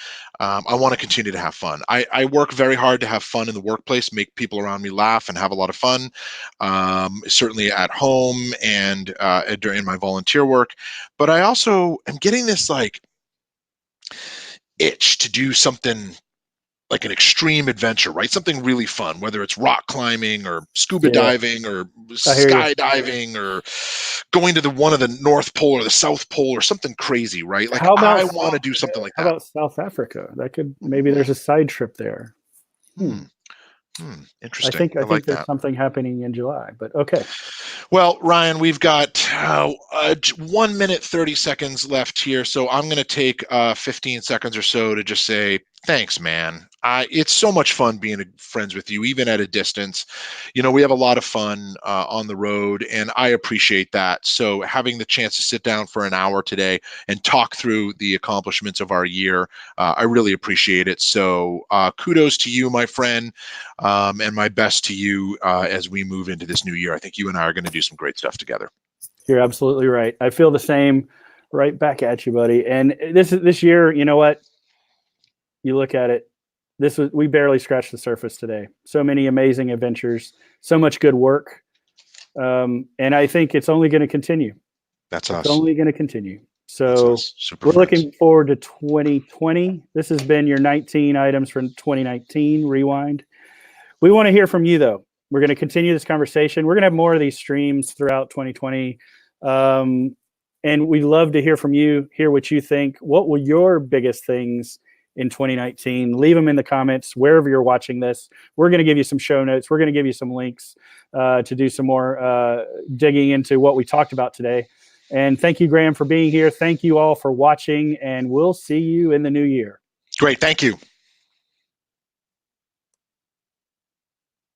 I want to continue to have fun. I work very hard to have fun in the workplace, make people around me laugh and have a lot of fun, certainly at home and during my volunteer work. But I also am getting this itch to do something like an extreme adventure, right? Something really fun, whether it's rock climbing or scuba diving or skydiving or going to one of the North Pole or the South Pole or something crazy, right? Like I want to do something like that. How about South Africa? Maybe there's a side trip there. Interesting. I think there's something happening in July, but okay. Well, Ryan, we've got 1 minute, 30 seconds left here. So I'm going to take 15 seconds or so to just say, thanks, man. It's so much fun being friends with you, even at a distance. We have a lot of fun on the road, and I appreciate that. So having the chance to sit down for an hour today and talk through the accomplishments of our year, I really appreciate it. So kudos to you, my friend, and my best to you as we move into this new year. I think you and I are going to do some great stuff together. You're absolutely right. I feel the same. Right back at you, buddy. And this year, you know what? You look at it. We barely scratched the surface today. So many amazing adventures, so much good work, and I think it's only going to continue. That's It's us. only going to continue. So Super we're friends. looking forward to 2020. This has been your 19 items for 2019 Rewind. We want to hear from you, though. We're going to continue this conversation. We're going to have more of these streams throughout 2020. And we'd love to hear from you, hear what you think. What were your biggest things in 2019? Leave them in the comments wherever you're watching this. We're going to give you some show notes. We're going to give you some links to do some more digging into what we talked about today. And thank you, Graeme, for being here. Thank you all for watching, and we'll see you in the new year. Great. Thank you.